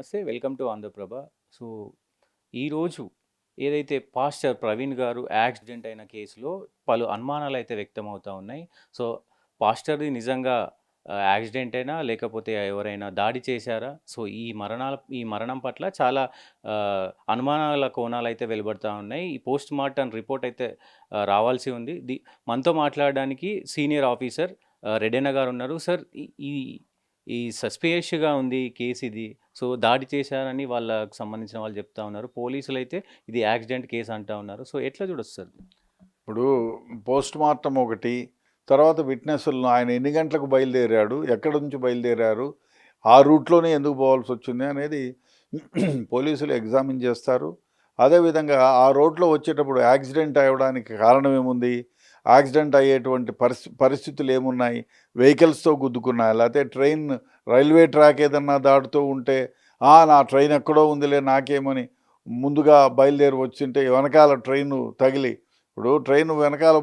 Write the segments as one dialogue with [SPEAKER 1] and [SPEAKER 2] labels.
[SPEAKER 1] నమస్తే. Welcome to Andhraprabha. So, ఈరోజు ఏదైతే పాస్టర్ ప్రవీణ్ గారు యాక్సిడెంట్ అయిన కేసులో పలు అనుమానాలైతే వ్యక్తమవుతా ఉన్నాయి. సో, పాస్టర్‌ది నిజంగా యాక్సిడెంటేనా? లేకపోతే ఎవరైనా దాడి చేశారా? సో, ఈ మరణం పట్ల చాలా అనుమానాల కోణాలైతే వెలువడతా ఉన్నాయి. ఈ పోస్ట్ మార్టం రిపోర్ట్ అయితే రావాల్సి ఉంది. మనతో మాట్లాడడానికి సీనియర్ ఆఫీసర్ రెడ్డన్న గారున్నారు. సార్, ఈ ఈ ఈ సస్పిషియస్‌గా ఉంది కేస్ ఇది. సో, దాడి చేశారని వాళ్ళకి సంబంధించిన వాళ్ళు చెప్తా ఉన్నారు. పోలీసులైతే ఇది యాక్సిడెంట్ కేస్ అంటా ఉన్నారు. సో, ఎట్లా చూడొచ్చు సార్?
[SPEAKER 2] ఇప్పుడు పోస్ట్ మార్టం ఒకటి, తర్వాత విట్నెస్‌లను ఆయన ఎన్ని గంటలకు బయలుదేరాడు, ఎక్కడి నుంచి బయలుదేరారు, ఆ రూట్‌లోనే ఎందుకు పోవాల్సొచ్చింది అనేది పోలీసులు ఎగ్జామిన్ చేస్తారు. అదేవిధంగా ఆ రోడ్లో వచ్చేటప్పుడు యాక్సిడెంట్ అవ్వడానికి కారణం ఏముంది, యాక్సిడెంట్ అయ్యేటువంటి పరిస్థితులు ఏమున్నాయి, వెహికల్స్తో గుద్దుకున్నాయా, లేకపోతే ట్రైన్ రైల్వే ట్రాక్ ఏదన్నా దాటుతూ ఉంటే నా ట్రైన్ ఎక్కడో ఉందిలే నాకేమని ముందుగా బయలుదేరి వచ్చింటే వెనకాల ట్రైను తగిలి, ఇప్పుడు ట్రైన్ వెనకాల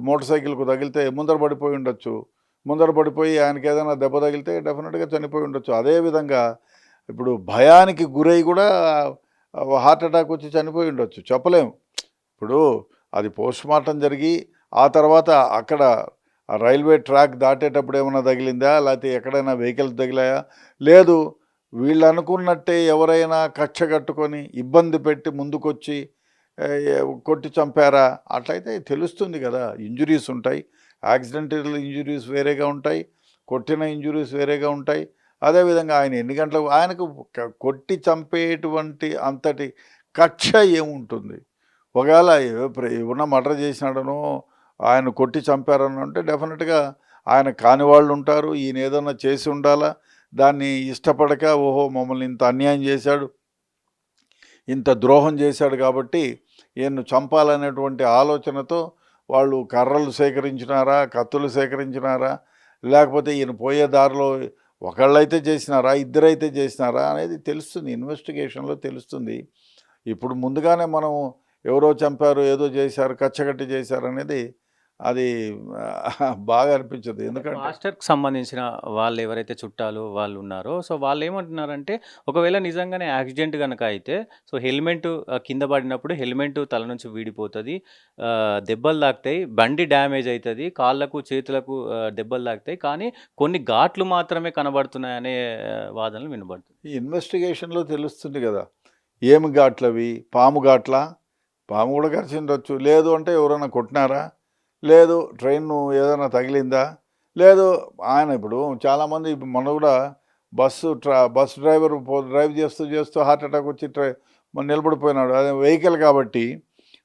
[SPEAKER 2] మోటార్ సైకిల్కు తగిలితే ముందర పడిపోయి ఉండొచ్చు, ముందర పడిపోయి ఆయనకి ఏదైనా దెబ్బ తగిలితే డెఫినెట్గా చనిపోయి ఉండొచ్చు. అదేవిధంగా ఇప్పుడు భయానికి గురై కూడా హార్ట్ అటాక్ వచ్చి చనిపోయి ఉండొచ్చు, చెప్పలేము. ఇప్పుడు అది పోస్ట్ మార్టం జరిగి ఆ తర్వాత అక్కడ రైల్వే ట్రాక్ దాటేటప్పుడు ఏమైనా తగిలిందా, లేకపోతే ఎక్కడైనా వెహికల్స్ తగిలాయా, లేదు వీళ్ళు అనుకున్నట్టే ఎవరైనా కక్ష కట్టుకొని ఇబ్బంది పెట్టి ముందుకొచ్చి కొట్టి చంపారా, అట్లయితే తెలుస్తుంది కదా. ఇంజురీస్ ఉంటాయి, యాక్సిడెంటల్ ఇంజురీస్ వేరేగా ఉంటాయి, కొట్టిన ఇంజురీస్ వేరేగా ఉంటాయి. అదేవిధంగా ఆయన ఎన్ని గంటలకు ఆయనకు కొట్టి చంపేటువంటి అంతటి కక్ష ఏముంటుంది? ఒకవేళ ఏమన్నా మర్డర్ చేసినాడనో ఆయన కొట్టి చంపారని అంటే డెఫినెట్గా ఆయన కాని వాళ్ళు ఉంటారు, ఈయన ఏదన్నా చేసి ఉండాలా, దాన్ని ఇష్టపడక ఓహో మమ్మల్ని ఇంత అన్యాయం చేశాడు, ఇంత ద్రోహం చేశాడు కాబట్టి ఈయన్ను చంపాలనేటువంటి ఆలోచనతో వాళ్ళు కర్రలు సేకరించినారా, కత్తులు సేకరించినారా, లేకపోతే ఈయన పోయే దారిలో ఒకళ్ళైతే చేసినారా, ఇద్దరైతే చేసినారా అనేది తెలుస్తుంది, ఇన్వెస్టిగేషన్లో తెలుస్తుంది. ఇప్పుడు ముందుగానే మనం ఎవరో చంపారు, ఏదో చేశారు, కచ్చగట్టి చేశారు అనేది అది బాగా అనిపించదు. ఎందుకంటే
[SPEAKER 1] పాస్టర్‌కి సంబంధించిన వాళ్ళు ఎవరైతే చుట్టాలు వాళ్ళు ఉన్నారో, సో, వాళ్ళేమంటున్నారంటే ఒకవేళ నిజంగానే యాక్సిడెంట్ గనక అయితే, సో, హెల్మెట్ కింద పడినప్పుడు హెల్మెట్ తల నుంచి వీడిపోతది. దెబ్బలు తాకుతాయి, బండి డ్యామేజ్ అయితది, కాళ్ళకు, చేతులకు దెబ్బలు తాకుతాయి. కానీ కొన్ని ఘాట్లు మాత్రమే కనబడుతున్నాయనే వాదనలు వినబడుతుంది.
[SPEAKER 2] ఈ ఇన్వెస్టిగేషన్లో తెలుస్తుంది కదా, ఏమి ఘాట్లవి, పాము ఘాట్లా, పాము కూడా కరిచిండొచ్చు, లేదు అంటే ఎవరైనా కొట్టినారా, లేదు ట్రైన్ ఏదైనా తగిలిందా, లేదు ఆయన ఇప్పుడు చాలామంది మొన్న కూడా బస్ డ్రైవర్ డ్రైవ్ చేస్తూ హార్ట్ అటాక్ వచ్చి నిలబడిపోయినాడు. అదే వెహికల్ కాబట్టి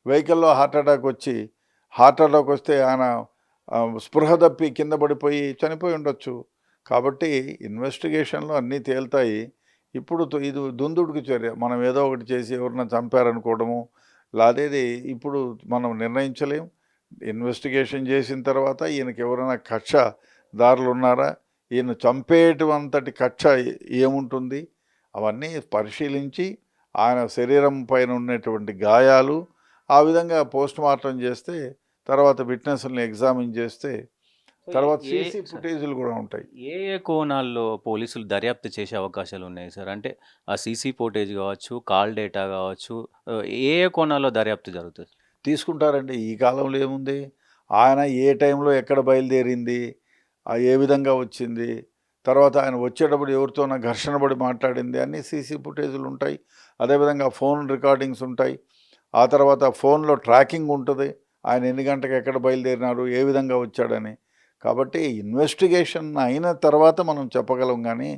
[SPEAKER 2] వెహికల్లో హార్ట్ అటాక్ వస్తే ఆయన స్పృహ తప్పి కింద పడిపోయి చనిపోయి ఉండొచ్చు. కాబట్టి ఇన్వెస్టిగేషన్లో అన్నీ తేలుతాయి. ఇప్పుడు ఇది దుందుడుకు చర్య, మనం ఏదో ఒకటి చేసి ఎవరన్నా చంపారనుకోవడము లాదేది ఇప్పుడు మనం నిర్ణయించలేం. ఇన్వెస్టిగేషన్ చేసిన తర్వాత ఈయనకి ఎవరైనా కక్ష దారులు ఉన్నారా, ఈయన చంపేటువంతటి కక్ష ఏముంటుంది, అవన్నీ పరిశీలించి ఆయన శరీరం పైన ఉన్నటువంటి గాయాలు ఆ విధంగా పోస్ట్ మార్టం చేస్తే, తర్వాత విట్నెస్ని ఎగ్జామిన్ చేస్తే, తర్వాత సీసీ ఫుటేజీలు కూడా ఉంటాయి.
[SPEAKER 1] ఏ ఏ కోణాల్లో పోలీసులు దర్యాప్తు చేసే అవకాశాలు ఉన్నాయి సార్? అంటే ఆ సీసీ ఫుటేజ్ కావచ్చు, కాల్ డేటా కావచ్చు, ఏ ఏ కోణాల్లో దర్యాప్తు జరుగుతుంది?
[SPEAKER 2] తీసుకుంటారండి. ఈ కాలంలో ఏముంది, ఆయన ఏ టైంలో ఎక్కడ బయలుదేరింది, ఏ విధంగా వచ్చింది, తర్వాత ఆయన వచ్చేటప్పుడు ఎవరితోనో ఘర్షణ పడి మాట్లాడింది, అన్నీ సీసీ ఫుటేజీలు ఉంటాయి. అదేవిధంగా ఫోన్ రికార్డింగ్స్ ఉంటాయి. ఆ తర్వాత ఫోన్లో ట్రాకింగ్ ఉంటుంది, ఆయన ఎన్ని గంటలకు ఎక్కడ బయలుదేరినారు, ఏ విధంగా వచ్చాడని. కాబట్టి ఇన్వెస్టిగేషన్ అయిన తర్వాత మనం చెప్పగలం, కానీ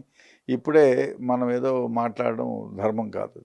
[SPEAKER 2] ఇప్పుడే మనం ఏదో మాట్లాడడం ధర్మం కాదు.